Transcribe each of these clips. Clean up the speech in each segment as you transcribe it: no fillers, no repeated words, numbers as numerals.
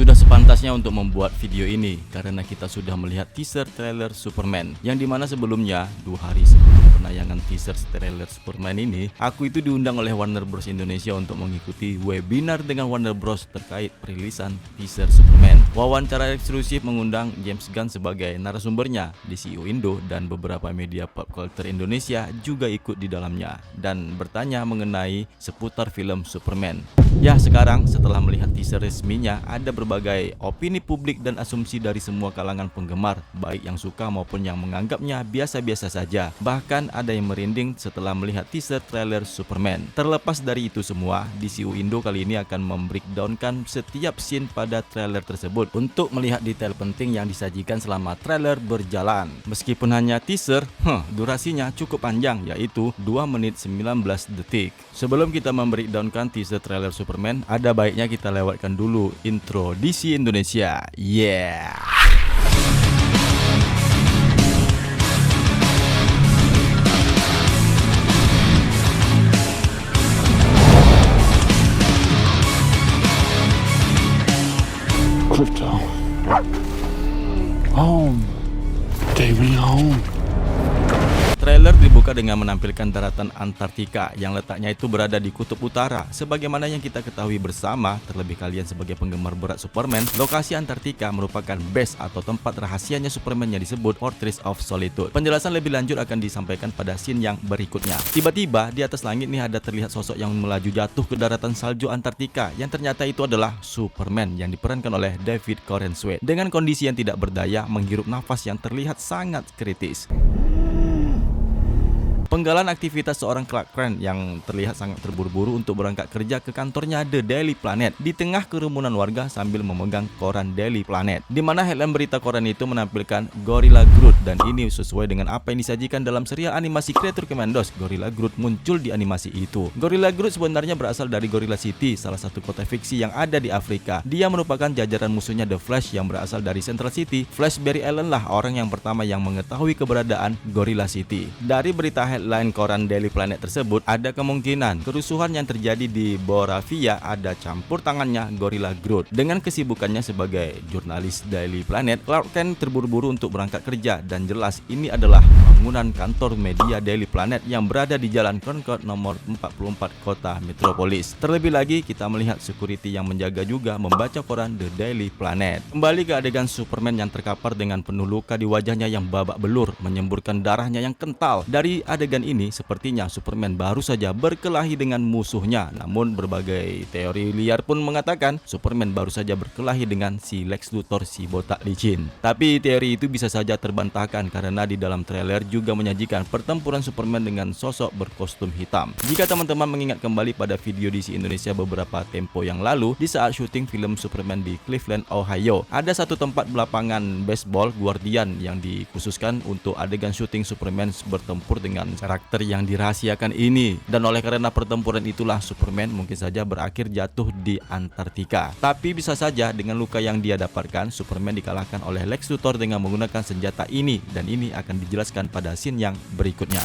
Sudah sepantasnya untuk membuat video ini karena kita sudah melihat teaser trailer Superman, yang dimana sebelumnya 2 hari sebelum penayangan teaser trailer Superman ini, aku itu diundang oleh Warner Bros Indonesia untuk mengikuti webinar dengan Warner Bros terkait perilisan teaser Superman. Wawancara eksklusif mengundang James Gunn sebagai narasumbernya. DCU Indo dan beberapa media pop culture Indonesia juga ikut di dalamnya dan bertanya mengenai seputar film Superman. Ya, sekarang setelah melihat teaser resminya, ada berbagai opini publik dan asumsi dari semua kalangan penggemar, baik yang suka maupun yang menganggapnya biasa-biasa saja. Bahkan ada yang merinding setelah melihat teaser trailer Superman. Terlepas dari itu semua, DCU Indo kali ini akan membreakdownkan setiap scene pada trailer tersebut untuk melihat detail penting yang disajikan selama trailer berjalan. Meskipun hanya teaser, durasinya cukup panjang, yaitu 2 menit 19 detik. Sebelum kita membreakdownkan teaser trailer Superman, ada baiknya kita lewatkan dulu intro DC Indonesia. Yeah. Crypto. Home. Daily home. Trailer dibuka dengan menampilkan daratan Antartika yang letaknya itu berada di kutub utara. Sebagaimana yang kita ketahui bersama, terlebih kalian sebagai penggemar berat Superman, lokasi Antartika merupakan base atau tempat rahasianya Superman yang disebut Fortress of Solitude. Penjelasan lebih lanjut akan disampaikan pada scene yang berikutnya. Tiba-tiba di atas langit nih ada terlihat sosok yang melaju jatuh ke daratan salju Antartika, yang ternyata itu adalah Superman yang diperankan oleh David Corenswet dengan kondisi yang tidak berdaya, menghirup nafas yang terlihat sangat kritis. Penggalan aktivitas seorang Clark Kent yang terlihat sangat terburu-buru untuk berangkat kerja ke kantornya The Daily Planet di tengah kerumunan warga sambil memegang koran Daily Planet, di mana headline berita koran itu menampilkan Gorilla Grodd, dan ini sesuai dengan apa yang disajikan dalam serial animasi Creature Commandos. Gorilla Grodd muncul di animasi itu. Gorilla Grodd sebenarnya berasal dari Gorilla City, salah satu kota fiksi yang ada di Afrika. Dia merupakan jajaran musuhnya The Flash yang berasal dari Central City. Flash Barry Allen lah orang yang pertama yang mengetahui keberadaan Gorilla City. Dari berita headline koran Daily Planet tersebut, ada kemungkinan kerusuhan yang terjadi di Boravia ada campur tangannya Gorilla Grodd. Dengan kesibukannya sebagai jurnalis Daily Planet, Clark Kent terburu-buru untuk berangkat kerja, dan jelas ini adalah bangunan kantor media Daily Planet yang berada di Jalan Concord nomor 44 kota Metropolis. Terlebih lagi kita melihat security yang menjaga juga membaca koran The Daily Planet. Kembali ke adegan Superman yang terkapar dengan penuh luka di wajahnya yang babak belur, menyemburkan darahnya yang kental. Dari adegan ini sepertinya Superman baru saja berkelahi dengan musuhnya. Namun berbagai teori liar pun mengatakan Superman baru saja berkelahi dengan si Lex Luthor, si botak licin. Tapi teori itu bisa saja terbantahkan karena di dalam trailer juga menyajikan pertempuran Superman dengan sosok berkostum hitam. Jika teman-teman mengingat kembali pada video DC Indonesia beberapa tempo yang lalu, di saat syuting film Superman di Cleveland, Ohio, ada satu tempat lapangan baseball Guardian yang dikhususkan untuk adegan syuting Superman bertempur dengan karakter yang dirahasiakan ini, dan oleh karena pertempuran itulah Superman mungkin saja berakhir jatuh di Antartika. Tapi bisa saja dengan luka yang dia dapatkan, Superman dikalahkan oleh Lex Luthor dengan menggunakan senjata ini, dan ini akan dijelaskan pada scene yang berikutnya.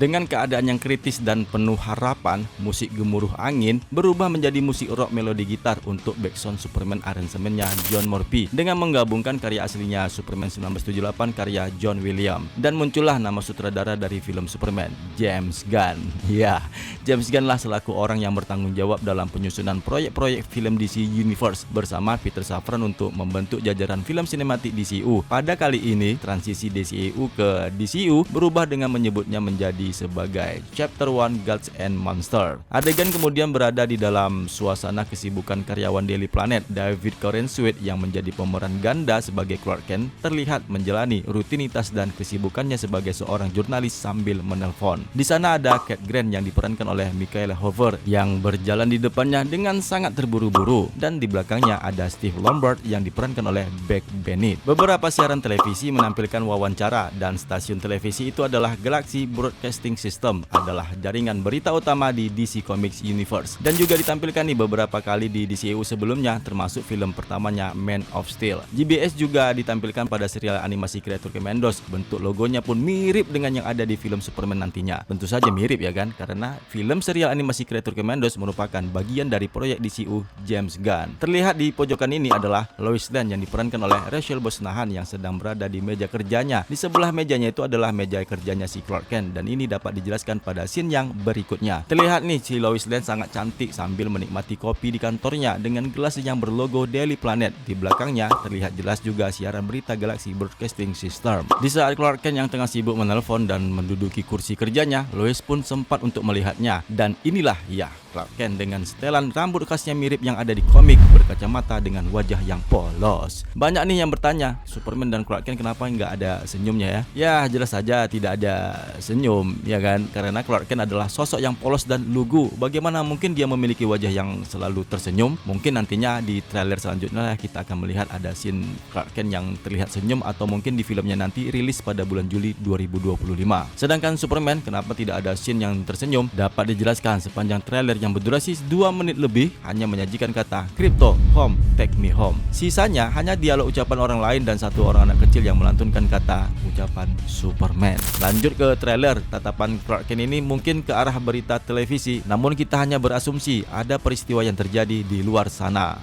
Dengan keadaan yang kritis dan penuh harapan, musik gemuruh angin berubah menjadi musik rock melodi gitar untuk backsound Superman aransemennya John Morphy dengan menggabungkan karya aslinya Superman 1978 karya John Williams, dan muncullah nama sutradara dari film Superman, James Gunn. Ya, James Gunn lah selaku orang yang bertanggung jawab dalam penyusunan proyek-proyek film DC Universe bersama Peter Safran untuk membentuk jajaran film sinematik DCU. Pada kali ini, transisi DCU ke DCU berubah dengan menyebutnya menjadi sebagai Chapter 1 Gods and Monsters. Adegan kemudian berada di dalam suasana kesibukan karyawan Daily Planet. David Corenswet yang menjadi pemeran ganda sebagai Clark Kent terlihat menjalani rutinitas dan kesibukannya sebagai seorang jurnalis sambil menelpon. Di sana ada Cat Grant yang diperankan oleh Michael Hoover yang berjalan di depannya dengan sangat terburu-buru, dan di belakangnya ada Steve Lombard yang diperankan oleh Beck Bennett. Beberapa siaran televisi menampilkan wawancara, dan stasiun televisi itu adalah Galaxy Broadcasting Broadcasting System adalah jaringan berita utama di DC Comics Universe dan juga ditampilkan nih beberapa kali di DCEU sebelumnya, termasuk film pertamanya Man of Steel. GBS juga ditampilkan pada serial animasi Creature Commandos. Bentuk logonya pun mirip dengan yang ada di film Superman nantinya. Tentu saja mirip ya kan, karena film serial animasi Creature Commandos merupakan bagian dari proyek DCU James Gunn. Terlihat di pojokan ini adalah Lois Lane yang diperankan oleh Rachel Brosnahan yang sedang berada di meja kerjanya. Di sebelah mejanya itu adalah meja kerjanya si Clark Kent, dan ini dapat dijelaskan pada scene yang berikutnya. Terlihat nih si Lois Lane sangat cantik sambil menikmati kopi di kantornya dengan gelas yang berlogo Daily Planet. Di belakangnya terlihat jelas juga siaran berita Galaxy Broadcasting System. Di saat Clark Kent yang tengah sibuk menelpon dan menduduki kursi kerjanya, Lois pun sempat untuk melihatnya, dan inilah ya Clark Kent dengan setelan rambut khasnya mirip yang ada di komik, berkacamata dengan wajah yang polos. Banyak nih yang bertanya, Superman dan Clark Kent kenapa nggak ada senyumnya ya? Ya jelas saja tidak ada senyum ya kan, karena Clark Kent adalah sosok yang polos dan lugu. Bagaimana mungkin dia memiliki wajah yang selalu tersenyum? Mungkin nantinya di trailer selanjutnya kita akan melihat ada scene Clark Kent yang terlihat senyum, atau mungkin di filmnya nanti rilis pada bulan Juli 2025. Sedangkan Superman kenapa tidak ada scene yang tersenyum? Dapat dijelaskan sepanjang trailer yang berdurasi 2 menit lebih hanya menyajikan kata Crypto, home, take me home. Sisanya hanya dialog ucapan orang lain dan satu orang anak kecil yang melantunkan kata ucapan Superman. Lanjut ke trailer, tatapan Clark Kent ini mungkin ke arah berita televisi, namun kita hanya berasumsi ada peristiwa yang terjadi di luar sana.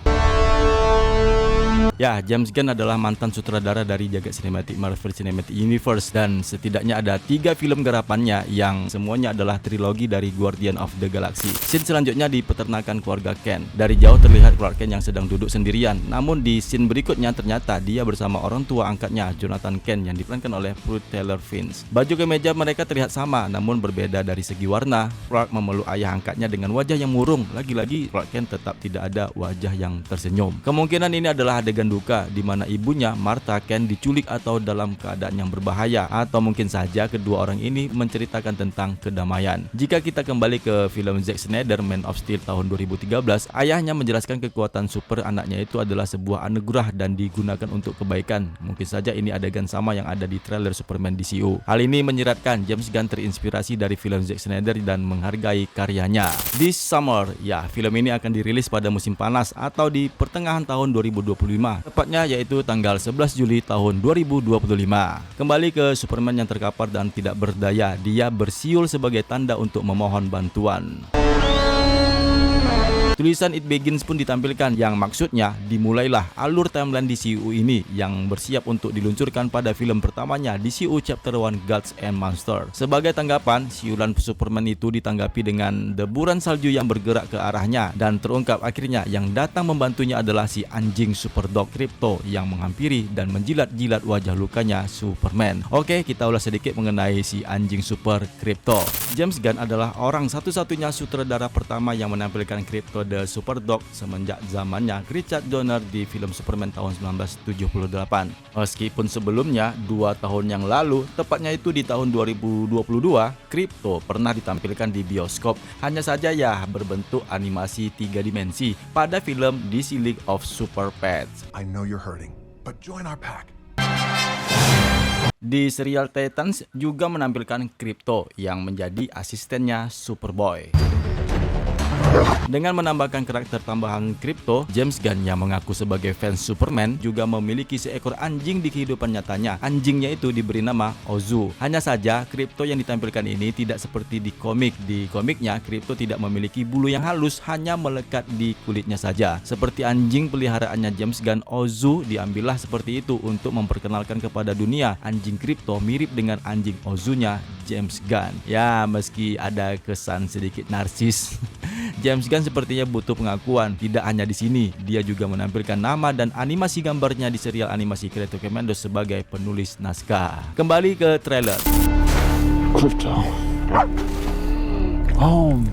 Ya, James Gunn adalah mantan sutradara dari jagat sinematik Marvel Cinematic Universe, dan setidaknya ada 3 film garapannya yang semuanya adalah trilogi dari Guardian of the Galaxy. Scene selanjutnya di peternakan keluarga Kent. Dari jauh terlihat Clark Kent yang sedang duduk sendirian, namun di scene berikutnya ternyata dia bersama orang tua angkatnya Jonathan Kent yang diperankan oleh Prue Taylor Vince. Baju kemeja mereka terlihat sama namun berbeda dari segi warna. Clark memeluk ayah angkatnya dengan wajah yang murung. Lagi-lagi Clark Kent tetap tidak ada wajah yang tersenyum. Kemungkinan ini adalah adegan duka di mana ibunya Martha Kent diculik atau dalam keadaan yang berbahaya, atau mungkin saja kedua orang ini menceritakan tentang kedamaian. Jika kita kembali ke film Zack Snyder Man of Steel tahun 2013, ayahnya menjelaskan kekuatan super anaknya itu adalah sebuah anugerah dan digunakan untuk kebaikan. Mungkin saja ini adegan sama yang ada di trailer Superman DCU. Hal ini menyiratkan James Gunn terinspirasi dari film Zack Snyder dan menghargai karyanya. This summer, ya film ini akan dirilis pada musim panas atau di pertengahan tahun 2025. Tepatnya yaitu tanggal 11 Juli tahun 2025. Kembali ke Superman yang terkapar dan tidak berdaya, dia bersiul sebagai tanda untuk memohon bantuan. Tulisan It Begins pun ditampilkan yang maksudnya dimulailah alur timeline DCU ini yang bersiap untuk diluncurkan pada film pertamanya DCU Chapter 1 Gods and Monsters. Sebagai tanggapan, siulan Superman itu ditanggapi dengan deburan salju yang bergerak ke arahnya, dan terungkap akhirnya yang datang membantunya adalah si anjing Superdog Crypto yang menghampiri dan menjilat-jilat wajah lukanya Superman. Oke, kita ulas sedikit mengenai si anjing Super Crypto. James Gunn adalah orang satu-satunya sutradara pertama yang menampilkan Crypto the Superdog semenjak zamannya Richard Donner di film Superman tahun 1978. Meskipun sebelumnya 2 tahun yang lalu, tepatnya itu di tahun 2022, Crypto pernah ditampilkan di bioskop, hanya saja ya berbentuk animasi 3 dimensi pada film DC League of Super Pets. I know you're hurting, but join our pack. Di serial Titans juga menampilkan Crypto yang menjadi asistennya Superboy. Dengan menambahkan karakter tambahan Crypto, James Gunn yang mengaku sebagai fans Superman juga memiliki seekor anjing di kehidupan nyatanya. Anjingnya itu diberi nama Ozu. Hanya saja Crypto yang ditampilkan ini tidak seperti di komik. Di komiknya Crypto tidak memiliki bulu yang halus, hanya melekat di kulitnya saja. Seperti anjing peliharaannya James Gunn, Ozu diambillah seperti itu untuk memperkenalkan kepada dunia anjing Crypto mirip dengan anjing Ozunya James Gunn. Ya, meski ada kesan sedikit narsis, James Gunn sepertinya butuh pengakuan. Tidak hanya di sini, dia juga menampilkan nama dan animasi gambarnya di serial animasi Creature Commandos sebagai penulis naskah. Kembali ke trailer. Crypto. Home.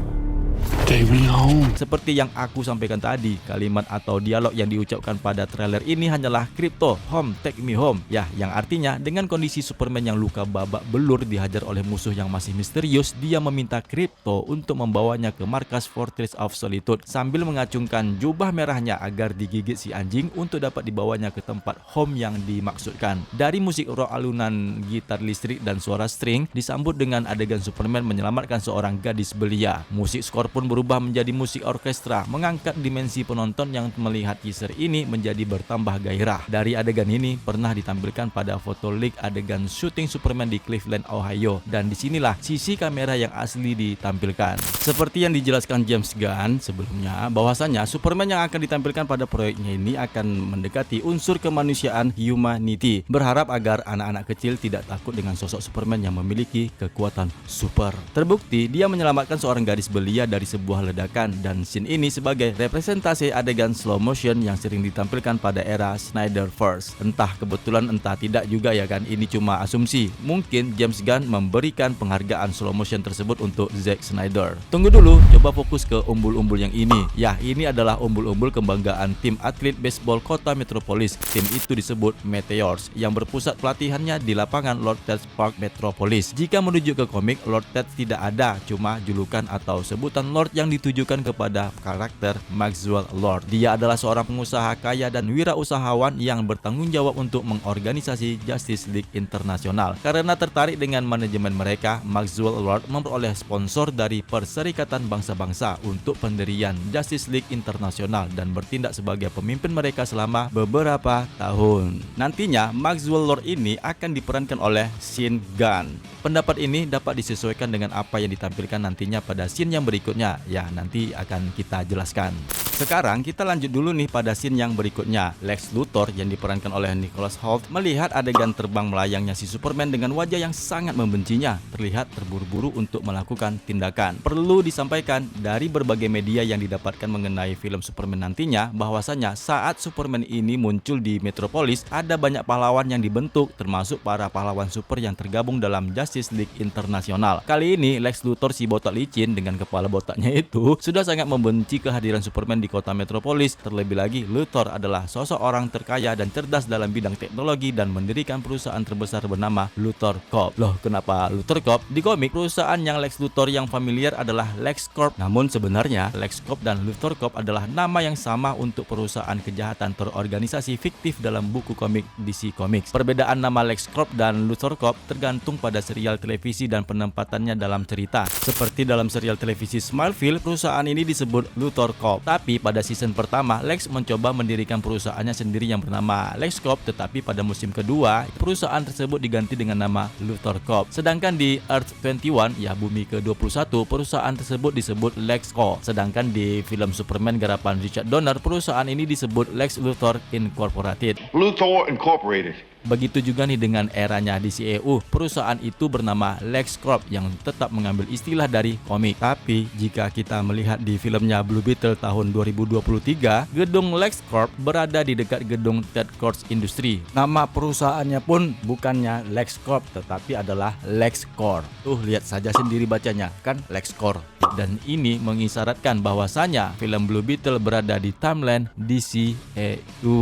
Take me home. Seperti yang aku sampaikan tadi, kalimat atau dialog yang diucapkan pada trailer ini hanyalah Krypto, home, take me home. Ya, yang artinya dengan kondisi Superman yang luka babak belur dihajar oleh musuh yang masih misterius, dia meminta Krypto untuk membawanya ke markas Fortress of Solitude sambil mengacungkan jubah merahnya agar digigit si anjing untuk dapat dibawanya ke tempat home yang dimaksudkan. Dari musik rock alunan gitar listrik dan suara string disambut dengan adegan Superman menyelamatkan seorang gadis belia. Musik skor pun berubah menjadi musik orkestra, mengangkat dimensi penonton yang melihat teaser ini menjadi bertambah gairah. Dari adegan ini pernah ditampilkan pada foto leak adegan syuting Superman di Cleveland, Ohio, dan disinilah sisi kamera yang asli ditampilkan. Seperti yang dijelaskan James Gunn sebelumnya, bahwasanya Superman yang akan ditampilkan pada proyeknya ini akan mendekati unsur kemanusiaan humanity, berharap agar anak-anak kecil tidak takut dengan sosok Superman yang memiliki kekuatan super. Terbukti dia menyelamatkan seorang gadis belia dari sebuah ledakan, dan scene ini sebagai representasi adegan slow motion yang sering ditampilkan pada era Snyderverse. Entah kebetulan entah tidak juga ya kan, ini cuma asumsi. Mungkin James Gunn memberikan penghargaan slow motion tersebut untuk Zack Snyder. Tunggu dulu, coba fokus ke umbul-umbul yang ini. Ya, ini adalah umbul-umbul kebanggaan tim atlet baseball kota Metropolis. Tim itu disebut Meteors, yang berpusat pelatihannya di lapangan Lord Ted Park Metropolis. Jika menuju ke komik, Lord Ted tidak ada, cuma julukan atau sebutan Lord yang ditujukan kepada karakter Maxwell Lord. Dia adalah seorang pengusaha kaya dan wirausahawan yang bertanggung jawab untuk mengorganisasi Justice League Internasional. Karena tertarik dengan manajemen mereka, Maxwell Lord memperoleh sponsor dari Perserikatan Bangsa-Bangsa untuk pendirian Justice League Internasional dan bertindak sebagai pemimpin mereka selama beberapa tahun. Nantinya Maxwell Lord ini akan diperankan oleh Sean Gunn. Pendapat ini dapat disesuaikan dengan apa yang ditampilkan nantinya pada scene yang berikutnya. Ya, nanti akan kita jelaskan. Sekarang kita lanjut dulu nih pada scene yang berikutnya. Lex Luthor yang diperankan oleh Nicholas Hoult melihat adegan terbang melayangnya si Superman dengan wajah yang sangat membencinya, terlihat terburu-buru untuk melakukan tindakan. Perlu disampaikan dari berbagai media yang didapatkan mengenai film Superman nantinya, bahwasanya saat Superman ini muncul di Metropolis, ada banyak pahlawan yang dibentuk, termasuk para pahlawan super yang tergabung dalam Justice League Internasional. Kali ini Lex Luthor si botak licin dengan kepala botaknya itu sudah sangat membenci kehadiran Superman di kota Metropolis. Terlebih lagi, Luthor adalah sosok orang terkaya dan cerdas dalam bidang teknologi dan mendirikan perusahaan terbesar bernama Luthor Corp. Loh, kenapa Luthor Corp? Di komik, perusahaan yang Lex Luthor yang familiar adalah LexCorp. Namun sebenarnya LexCorp dan Luthor Corp adalah nama yang sama untuk perusahaan kejahatan terorganisasi fiktif dalam buku komik DC Comics. Perbedaan nama LexCorp dan Luthor Corp tergantung pada serial televisi dan penempatannya dalam cerita. Seperti dalam serial televisi Smallville, perusahaan ini disebut Luthor Corp. Tapi pada season pertama, Lex mencoba mendirikan perusahaannya sendiri yang bernama LexCorp, tetapi pada musim kedua, perusahaan tersebut diganti dengan nama Luthor Corp. Sedangkan di Earth 21, ya bumi ke-21, perusahaan tersebut disebut LexCorp. Sedangkan di film Superman garapan Richard Donner, perusahaan ini disebut Lex Luthor Incorporated. Luthor Incorporated. Begitu juga nih dengan eranya di DCEU, perusahaan itu bernama LexCorp yang tetap mengambil istilah dari komik. Tapi jika kita melihat di filmnya Blue Beetle tahun 2023, gedung LexCorp berada di dekat gedung Ted Kors Industry. Nama perusahaannya pun bukannya LexCorp tetapi adalah LexCorp. Tuh, lihat saja sendiri bacanya, kan LexCorp. Dan ini mengisyaratkan bahwasanya film Blue Beetle berada di timeline DCEU.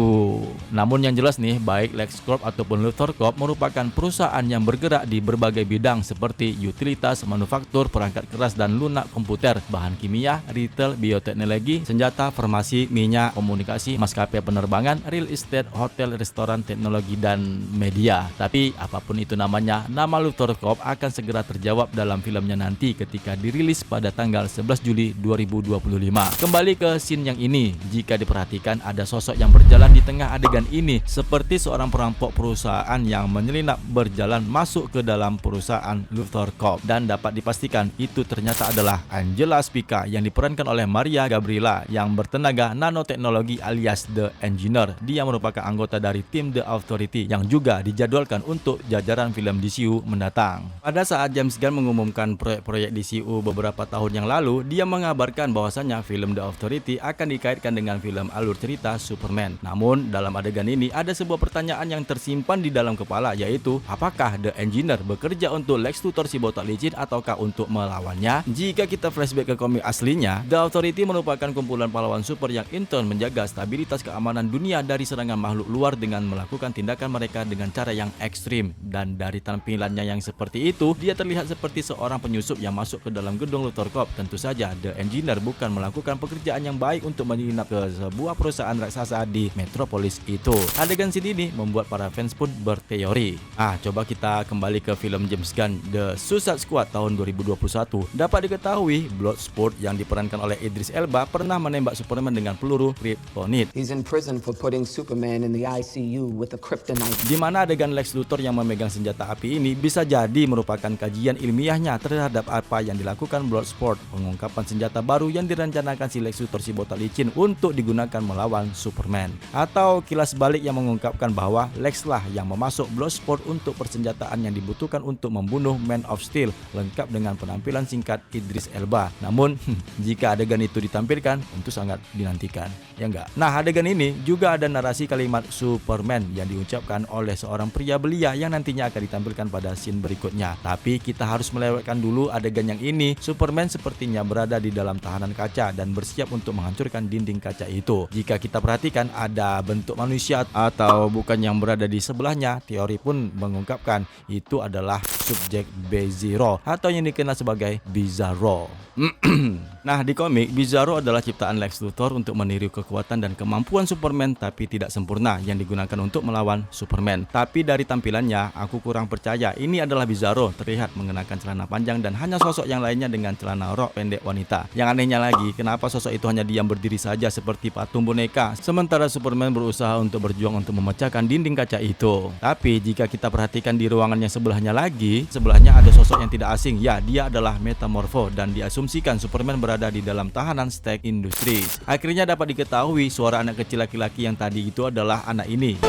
Namun yang jelas nih, baik LexCorp ataupun Luthor Corp merupakan perusahaan yang bergerak di berbagai bidang seperti utilitas, manufaktur, perangkat keras dan lunak komputer, bahan kimia, retail, bioteknologi, senjata, farmasi, minyak, komunikasi, maskapai penerbangan, real estate, hotel, restoran, teknologi dan media. Tapi apapun itu namanya, nama Luthor Corp akan segera terjawab dalam filmnya nanti ketika dirilis pada tanggal 11 Juli 2025. Kembali ke scene yang ini, jika diperhatikan ada sosok yang berjalan di tengah adegan ini seperti seorang perampok perusahaan yang menyelinap berjalan masuk ke dalam perusahaan Luthor Corp, dan dapat dipastikan itu ternyata adalah Angela Spica yang diperankan oleh Maria Gabriela yang bertenaga nanoteknologi alias The Engineer. Dia merupakan anggota dari tim The Authority yang juga dijadwalkan untuk jajaran film DCU mendatang. Pada saat James Gunn mengumumkan proyek-proyek DCU beberapa tahun yang lalu, dia mengabarkan bahwasanya film The Authority akan dikaitkan dengan film alur cerita Superman. Namun dalam adegan ini ada sebuah pertanyaan yang tersimpan tersimpan di dalam kepala, yaitu apakah The Engineer bekerja untuk Lex Luthor si botak licin ataukah untuk melawannya. Jika kita flashback ke komik aslinya, The Authority merupakan kumpulan pahlawan super yang in turn menjaga stabilitas keamanan dunia dari serangan makhluk luar dengan melakukan tindakan mereka dengan cara yang ekstrim. Dan dari tampilannya yang seperti itu, dia terlihat seperti seorang penyusup yang masuk ke dalam gedung Luthor Corp. Tentu saja The Engineer bukan melakukan pekerjaan yang baik untuk menginap ke sebuah perusahaan raksasa di Metropolis itu. Adegan scene ini membuat para fans pun berteori. Coba kita kembali ke film James Gunn The Suicide Squad tahun 2021. Dapat diketahui Bloodsport yang diperankan oleh Idris Elba pernah menembak Superman dengan peluru kryptonit. He's in prison for putting Superman in the ICU with a kryptonite. Di mana adegan Lex Luthor yang memegang senjata api ini bisa jadi merupakan kajian ilmiahnya terhadap apa yang dilakukan Bloodsport, pengungkapan senjata baru yang direncanakan si Lex Luthor si botak licin untuk digunakan melawan Superman. Atau kilas balik yang mengungkapkan bahwa Lex lah yang memasuk Bloodsport untuk persenjataan yang dibutuhkan untuk membunuh Man of Steel, lengkap dengan penampilan singkat Idris Elba. Namun, jika adegan itu ditampilkan, tentu sangat dinantikan, ya enggak? Nah, adegan ini juga ada narasi kalimat Superman yang diucapkan oleh seorang pria belia yang nantinya akan ditampilkan pada scene berikutnya. Tapi kita harus melewatkan dulu adegan yang ini. Superman sepertinya berada di dalam tahanan kaca dan bersiap untuk menghancurkan dinding kaca itu. Jika kita perhatikan ada bentuk manusia atau bukan yang berada di sebelahnya, teori pun mengungkapkan itu adalah subjek B-Zero atau yang dikenal sebagai Bizarro. Nah, di komik, Bizarro adalah ciptaan Lex Luthor untuk meniru kekuatan dan kemampuan Superman tapi tidak sempurna yang digunakan untuk melawan Superman. Tapi dari tampilannya, aku kurang percaya ini adalah Bizarro. Terlihat mengenakan celana panjang dan hanya sosok yang lainnya dengan celana rok pendek wanita. Yang anehnya lagi, kenapa sosok itu hanya diam berdiri saja seperti patung boneka, sementara Superman berusaha untuk berjuang untuk memecahkan dinding kaca itu. Tapi jika kita perhatikan di ruangan yang sebelahnya lagi, sebelahnya ada sosok yang tidak asing. Ya, dia adalah Metamorpho dan diasumsikan Superman berada di dalam tahanan Stark Industries. Akhirnya dapat diketahui suara anak kecil laki-laki yang tadi itu adalah anak ini.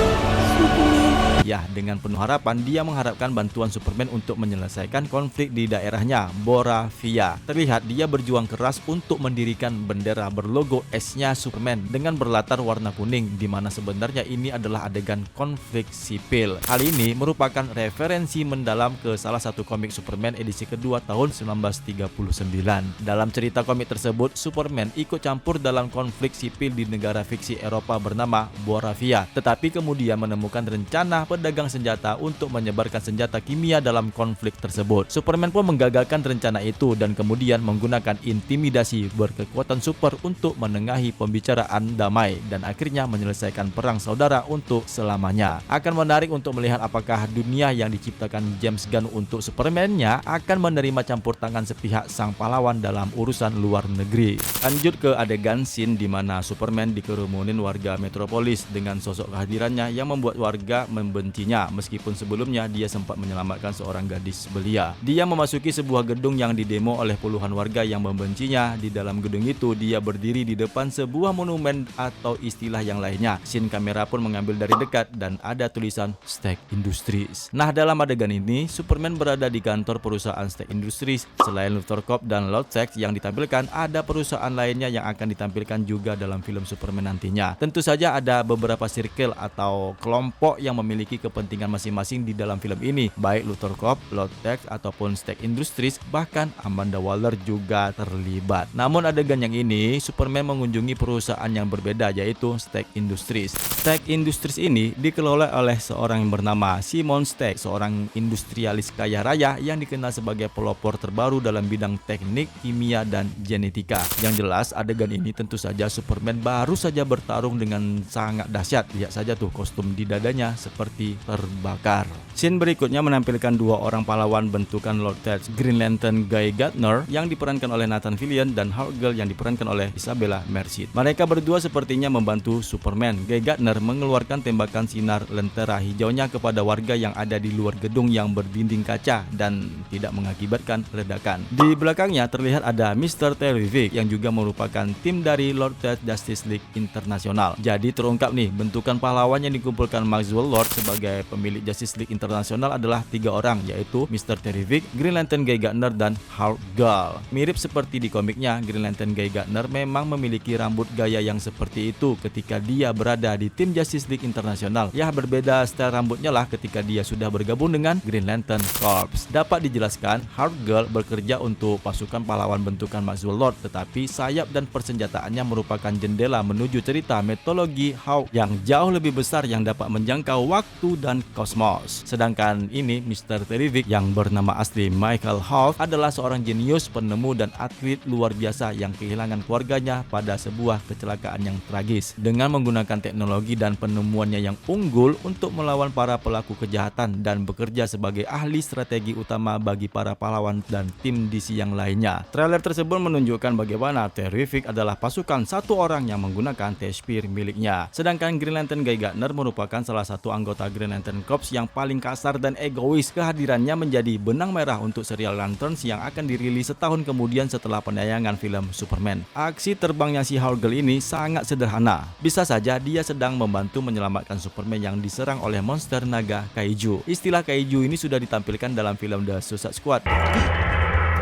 Ya, dengan penuh harapan dia mengharapkan bantuan Superman untuk menyelesaikan konflik di daerahnya, Boravia. Terlihat dia berjuang keras untuk mendirikan bendera berlogo S-nya Superman dengan berlatar warna kuning, di mana sebenarnya ini adalah adegan konflik sipil. Hal ini merupakan referensi mendalam ke salah satu komik Superman edisi kedua tahun 1939. Dalam cerita komik tersebut, Superman ikut campur dalam konflik sipil di negara fiksi Eropa bernama Boravia, tetapi kemudian menemukan rencana pedagang senjata untuk menyebarkan senjata kimia dalam konflik tersebut. Superman pun menggagalkan rencana itu dan kemudian menggunakan intimidasi berkekuatan super untuk menengahi pembicaraan damai dan akhirnya menyelesaikan perang saudara untuk selamanya. Akan menarik untuk melihat apakah dunia yang diciptakan James Gunn untuk Superman-nya akan menerima campur tangan sepihak sang pahlawan dalam urusan luar negeri. Lanjut ke adegan scene di mana Superman dikerumunin warga Metropolis dengan sosok kehadirannya yang membuat warga membencinya meskipun sebelumnya dia sempat menyelamatkan seorang gadis belia. Dia memasuki sebuah gedung yang didemo oleh puluhan warga yang membencinya. Di dalam gedung itu dia berdiri di depan sebuah monumen atau istilah yang lainnya. Scene kamera pun mengambil dari dekat dan ada tulisan Stark Industries. Nah, dalam adegan ini Superman berada di kantor perusahaan Stark Industries. Selain Luthor Corp dan Lord-Sex yang ditampilkan, ada perusahaan lainnya yang akan ditampilkan juga dalam film Superman nantinya. Tentu saja ada beberapa circle atau kelompok yang memiliki kepentingan masing-masing di dalam film ini, baik Luthor Corp, Lord-Sex ataupun Stark Industries, bahkan Amanda Waller juga terlibat. Namun adegan yang ini Superman mengunjungi perusahaan yang berbeda, yaitu Stark Industries. Stark Industries ini dikelola oleh seorang yang bernama Simon Stark, seorang industrialis kaya raya yang dikenal sebagai pelopor terbaru dalam bidang teknik, kimia, dan genetika. Yang jelas adegan ini tentu saja Superman baru saja bertarung dengan sangat dahsyat. Lihat saja tuh kostum di dadanya seperti terbakar. Scene berikutnya menampilkan dua orang pahlawan bentukan Lord-Sex, Green Lantern Guy Gardner yang diperankan oleh Nathan Fillion dan Hawkgirl yang diperankan oleh Isabella Merced. Mereka berdua sepertinya membantu Superman. Guy Gardner mengeluarkan tembakan sinar lentera hijaunya kepada warga yang ada di luar gedung yang berdinding kaca dan tidak mengakibatkan ledakan. Di belakangnya terlihat ada Mr. Terrific yang juga merupakan tim dari Lord-Sex Justice League Internasional. Jadi terungkap nih bentukan pahlawan yang dikumpulkan Maxwell Lord sebagai sebagai pemilik Justice League Internasional adalah 3 orang, yaitu Mr. Terrific, Green Lantern Guy Gardner, dan Hawk Girl. Mirip seperti di komiknya, Green Lantern Guy Gardner memang memiliki rambut gaya yang seperti itu ketika dia berada di tim Justice League Internasional. Ya, berbeda style rambutnya lah ketika dia sudah bergabung dengan Green Lantern Corps. Dapat dijelaskan, Hawk Girl bekerja untuk pasukan pahlawan bentukan Maxwell Lord, tetapi sayap dan persenjataannya merupakan jendela menuju cerita mitologi Hawk yang jauh lebih besar yang dapat menjangkau waktu dan kosmos. Sedangkan ini Mr. Terrific yang bernama asli Michael Hawk adalah seorang jenius, penemu dan atlet luar biasa yang kehilangan keluarganya pada sebuah kecelakaan yang tragis. Dengan menggunakan teknologi dan penemuannya yang unggul untuk melawan para pelaku kejahatan dan bekerja sebagai ahli strategi utama bagi para pahlawan dan tim DC yang lainnya. Trailer tersebut menunjukkan bagaimana Terrific adalah pasukan satu orang yang menggunakan T-Spear miliknya. Sedangkan Green Lantern Guy Gardner merupakan salah satu anggota Green Lantern Corps yang paling kasar dan egois. Kehadirannya menjadi benang merah untuk serial Lanterns yang akan dirilis setahun kemudian setelah penayangan film Superman. Aksi terbangnya si Hawk Girl ini sangat sederhana. Bisa saja dia sedang membantu menyelamatkan Superman yang diserang oleh monster naga kaiju. Istilah kaiju ini sudah ditampilkan dalam film The Suicide Squad.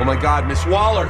Oh my God, Miss Waller!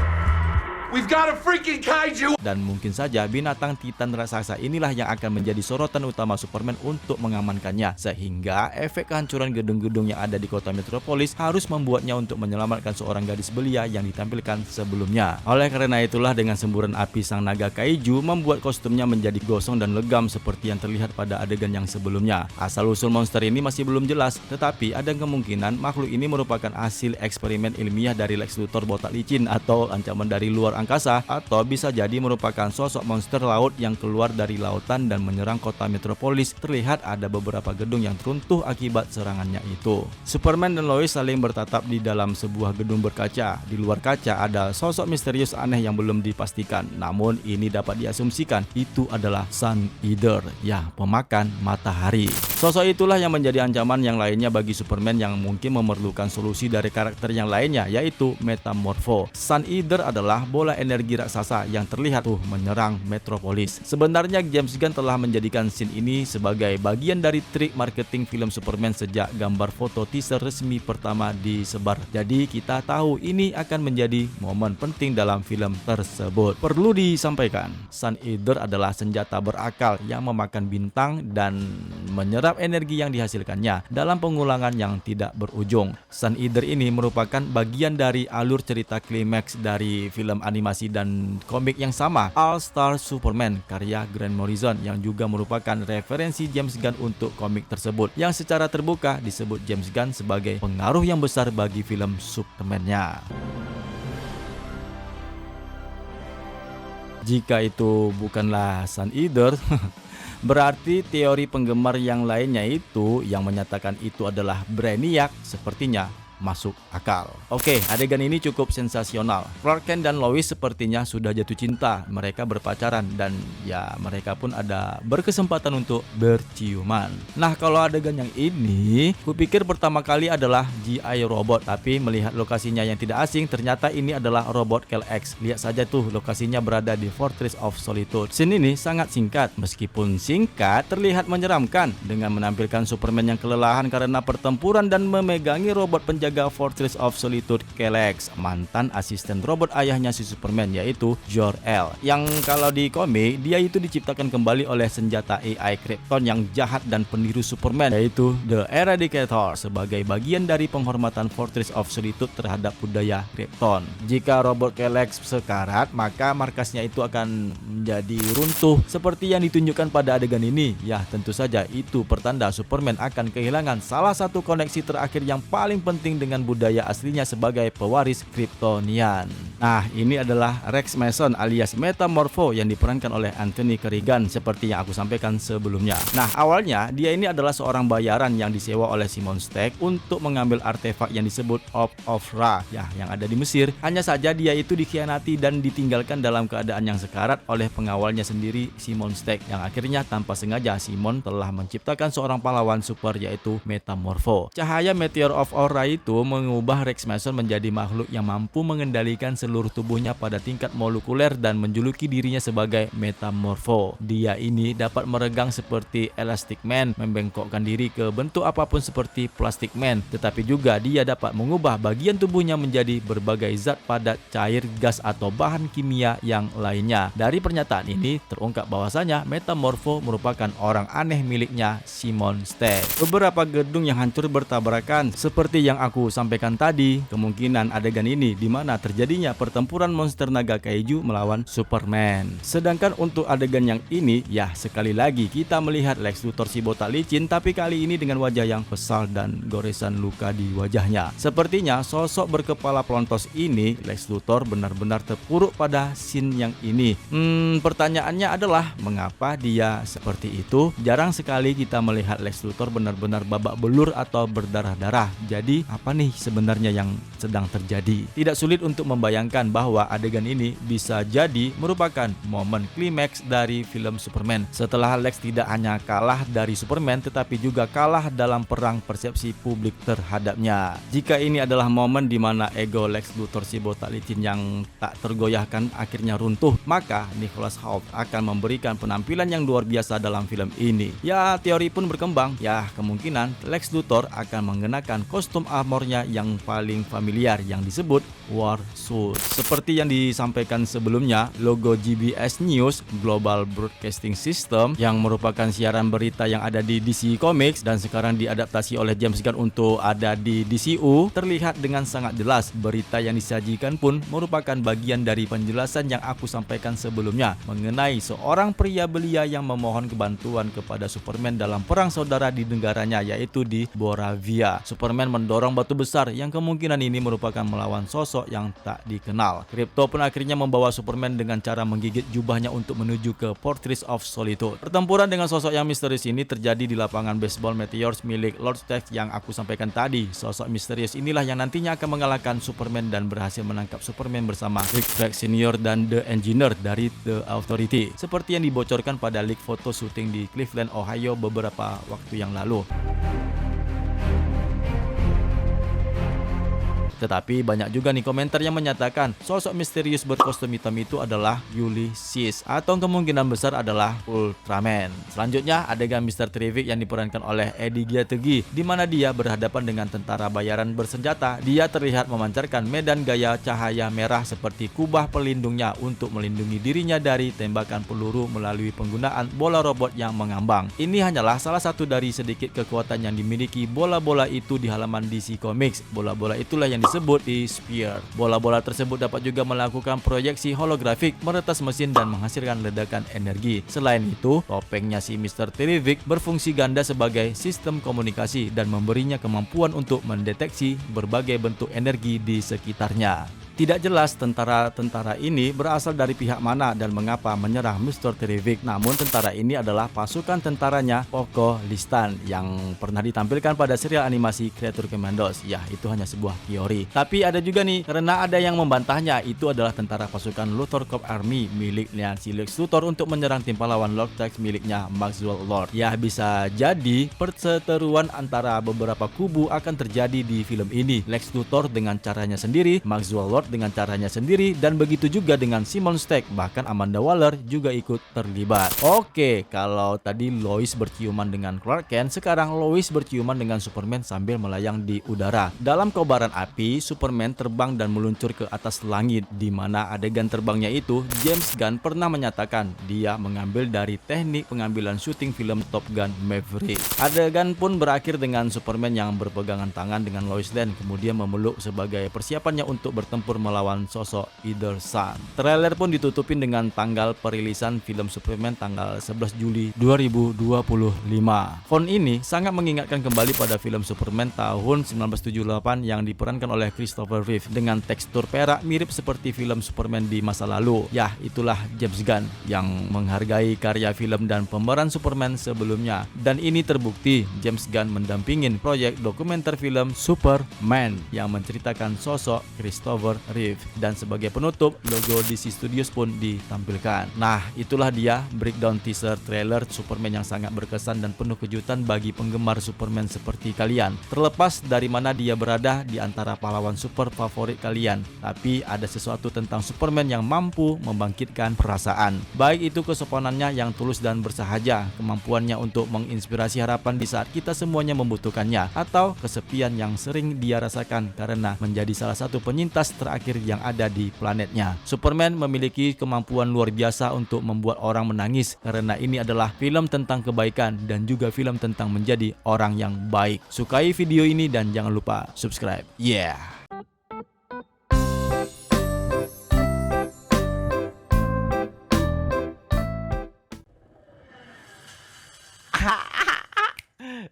We've got a freaking kaiju! Dan mungkin saja binatang titan raksasa inilah yang akan menjadi sorotan utama Superman untuk mengamankannya, sehingga efek kehancuran gedung-gedung yang ada di kota metropolis harus membuatnya untuk menyelamatkan seorang gadis belia yang ditampilkan sebelumnya. Oleh karena itulah, dengan semburan api sang naga kaiju membuat kostumnya menjadi gosong dan legam seperti yang terlihat pada adegan yang sebelumnya. Asal-usul monster ini masih belum jelas, tetapi ada kemungkinan makhluk ini merupakan hasil eksperimen ilmiah dari Lex Luthor botak licin atau ancaman dari luar angkasa, atau bisa jadi merupakan sosok monster laut yang keluar dari lautan dan menyerang kota metropolis. Terlihat ada beberapa gedung yang runtuh akibat serangannya itu. Superman dan Lois saling bertatap di dalam sebuah gedung berkaca. Di luar kaca ada sosok misterius aneh yang belum dipastikan, namun ini dapat diasumsikan itu adalah Sun Eater, ya, pemakan matahari. Sosok itulah yang menjadi ancaman yang lainnya bagi Superman yang mungkin memerlukan solusi dari karakter yang lainnya, yaitu Metamorpho. Sun Eater adalah bola energi raksasa yang terlihat menyerang metropolis. Sebenarnya James Gunn telah menjadikan scene ini sebagai bagian dari trik marketing film Superman sejak gambar foto teaser resmi pertama disebar. Jadi kita tahu ini akan menjadi momen penting dalam film tersebut. Perlu disampaikan, Sun Eater adalah senjata berakal yang memakan bintang dan menyerap energi yang dihasilkannya dalam pengulangan yang tidak berujung. Sun Eater ini merupakan bagian dari alur cerita klimaks dari film animasi dan komik yang sama, All Star Superman karya Grant Morrison, yang juga merupakan referensi James Gunn untuk komik tersebut, yang secara terbuka disebut James Gunn sebagai pengaruh yang besar bagi film Superman-nya. Jika itu bukanlah Sun Eater, berarti teori penggemar yang lainnya itu yang menyatakan itu adalah Brainiac sepertinya masuk akal. Oke, adegan ini cukup sensasional. Clark Kent dan Lois sepertinya sudah jatuh cinta. Mereka berpacaran dan ya mereka pun ada berkesempatan untuk berciuman. Nah, kalau adegan yang ini, kupikir pertama kali adalah G.I. Robot, tapi melihat lokasinya yang tidak asing, ternyata ini adalah robot Kelex. Lihat saja tuh, lokasinya berada di Fortress of Solitude. Scene ini sangat singkat, meskipun singkat terlihat menyeramkan dengan menampilkan Superman yang kelelahan karena pertempuran dan memegangi robot penjaga Fortress of Solitude Kelex, mantan asisten robot ayahnya si Superman, yaitu Jor-El, yang kalau di komik dia itu diciptakan kembali oleh senjata AI Krypton yang jahat dan peniru Superman, yaitu The Eradicator, sebagai bagian dari penghormatan Fortress of Solitude terhadap budaya Krypton. Jika robot Kelex sekarat, maka markasnya itu akan menjadi runtuh seperti yang ditunjukkan pada adegan ini. Ya, tentu saja itu pertanda Superman akan kehilangan salah satu koneksi terakhir yang paling penting dengan budaya aslinya sebagai pewaris Kryptonian. Nah, ini adalah Rex Mason alias Metamorpho yang diperankan oleh Anthony Kerrigan seperti yang aku sampaikan sebelumnya. Nah, awalnya dia ini adalah seorang bayaran yang disewa oleh Simon Stagg untuk mengambil artefak yang disebut Orb of Ra, ya, yang ada di Mesir. Hanya saja dia itu dikhianati dan ditinggalkan dalam keadaan yang sekarat oleh pengawalnya sendiri, Simon Stagg, yang akhirnya tanpa sengaja Simon telah menciptakan seorang pahlawan super, yaitu Metamorpho. Cahaya Meteor of Ra itu mengubah Rex Mason menjadi makhluk yang mampu mengendalikan seluruh tubuhnya pada tingkat molekuler dan menjuluki dirinya sebagai Metamorpho. Dia ini dapat meregang seperti Elastic Man, membengkokkan diri ke bentuk apapun seperti Plastic Man, tetapi juga dia dapat mengubah bagian tubuhnya menjadi berbagai zat padat, cair, gas atau bahan kimia yang lainnya. Dari pernyataan ini terungkap bahwasanya Metamorpho merupakan orang aneh miliknya Simon Stagg. Beberapa gedung yang hancur bertabrakan seperti yang aku sampaikan tadi. Kemungkinan adegan ini di mana terjadinya pertempuran monster naga kaiju melawan Superman. Sedangkan untuk adegan yang ini, ya sekali lagi kita melihat Lex Luthor si botak licin, tapi kali ini dengan wajah yang kesal dan goresan luka di wajahnya. Sepertinya sosok berkepala pelontos ini, Lex Luthor, benar-benar terpuruk pada scene yang ini. Pertanyaannya adalah mengapa dia seperti itu? Jarang sekali kita melihat Lex Luthor benar-benar babak belur atau berdarah-darah. Jadi apa nih sebenarnya yang sedang terjadi? Tidak sulit untuk membayangkan bahwa adegan ini bisa jadi merupakan momen klimaks dari film Superman. Setelah Lex tidak hanya kalah dari Superman tetapi juga kalah dalam perang persepsi publik terhadapnya. Jika ini adalah momen di mana ego Lex Luthor si botak licin yang tak tergoyahkan akhirnya runtuh, maka Nicholas Hoult akan memberikan penampilan yang luar biasa dalam film ini. Ya, teori pun berkembang. Ya, kemungkinan Lex Luthor akan mengenakan kostum armornya yang paling familiar yang disebut War Suit. Seperti yang disampaikan sebelumnya, logo GBS News Global Broadcasting System yang merupakan siaran berita yang ada di DC Comics dan sekarang diadaptasi oleh James Gunn untuk ada di DCU, terlihat dengan sangat jelas. Berita yang disajikan pun merupakan bagian dari penjelasan yang aku sampaikan sebelumnya mengenai seorang pria belia yang memohon kebantuan kepada Superman dalam perang saudara di negaranya, yaitu di Boravia. Superman mendorong batu besar yang kemungkinan ini merupakan melawan sosok yang tak dikenal. Krypto pun akhirnya membawa Superman dengan cara menggigit jubahnya untuk menuju ke Fortress of Solitude. Pertempuran dengan sosok yang misterius ini terjadi di lapangan baseball Meteors milik Lord Stagg yang aku sampaikan tadi. Sosok misterius inilah yang nantinya akan mengalahkan Superman dan berhasil menangkap Superman bersama Rick Flag Senior dan The Engineer dari The Authority, seperti yang dibocorkan pada leak foto syuting di Cleveland, Ohio beberapa waktu yang lalu. Tetapi banyak juga nih komentar yang menyatakan sosok misterius berkostum hitam itu adalah Ulysses atau kemungkinan besar adalah Ultraman. Selanjutnya adegan Mr. Terrific yang diperankan oleh Eddie Giategi, di mana dia berhadapan dengan tentara bayaran bersenjata. Dia terlihat memancarkan medan gaya cahaya merah seperti kubah pelindungnya untuk melindungi dirinya dari tembakan peluru melalui penggunaan bola robot yang mengambang. Ini hanyalah salah satu dari sedikit kekuatan yang dimiliki bola-bola itu di halaman DC Comics. Bola-bola itulah yang disebut di Spear. Bola-bola tersebut dapat juga melakukan proyeksi holografik, meretas mesin dan menghasilkan ledakan energi. Selain itu, topengnya si Mr. Terrific berfungsi ganda sebagai sistem komunikasi dan memberinya kemampuan untuk mendeteksi berbagai bentuk energi di sekitarnya. Tidak jelas tentara-tentara ini berasal dari pihak mana dan mengapa menyerang Mr. Terrific. Namun tentara ini adalah pasukan tentaranya Poco Listan yang pernah ditampilkan pada serial animasi Creature Commandos. Ya, itu hanya sebuah teori. Tapi ada juga nih, karena ada yang membantahnya, itu adalah tentara pasukan Luthor Corps Army miliknya si Lex Luthor untuk menyerang tim pahlawan Lord Stagg miliknya Maxwell Lord. Ya, bisa jadi perseteruan antara beberapa kubu akan terjadi di film ini. Lex Luthor dengan caranya sendiri, Maxwell Lord dengan caranya sendiri, dan begitu juga dengan Simon Stagg. Bahkan Amanda Waller juga ikut terlibat. Oke, kalau tadi Lois berciuman dengan Clark Kent, sekarang Lois berciuman dengan Superman sambil melayang di udara. Dalam kobaran api, Superman terbang dan meluncur ke atas langit, di mana adegan terbangnya itu James Gunn pernah menyatakan dia mengambil dari teknik pengambilan syuting film Top Gun Maverick. Adegan pun berakhir dengan Superman yang berpegangan tangan dengan Lois Lane, kemudian memeluk sebagai persiapannya untuk bertempur melawan sosok Either Sun. Trailer pun ditutupin dengan tanggal perilisan film Superman tanggal 11 Juli 2025. Font ini sangat mengingatkan kembali pada film Superman tahun 1978 yang diperankan oleh Christopher Reeve dengan tekstur perak mirip seperti film Superman di masa lalu. Ya, itulah James Gunn yang menghargai karya film dan pemeran Superman sebelumnya. Dan ini terbukti James Gunn mendampingin proyek dokumenter film Superman yang menceritakan sosok Christopher Reeve. Dan sebagai penutup, logo DC Studios pun ditampilkan. Nah, itulah dia breakdown teaser trailer Superman yang sangat berkesan dan penuh kejutan bagi penggemar Superman seperti kalian. Terlepas dari mana dia berada di antara pahlawan super favorit kalian, tapi ada sesuatu tentang Superman yang mampu membangkitkan perasaan. Baik itu kesopanannya yang tulus dan bersahaja, kemampuannya untuk menginspirasi harapan di saat kita semuanya membutuhkannya, atau kesepian yang sering dia rasakan karena menjadi salah satu penyintas terakhir yang ada di planetnya. Superman memiliki kemampuan luar biasa untuk membuat orang menangis karena ini adalah film tentang kebaikan dan juga film tentang menjadi orang yang baik. Sukai video ini dan jangan lupa subscribe. Yeah.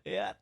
Ya,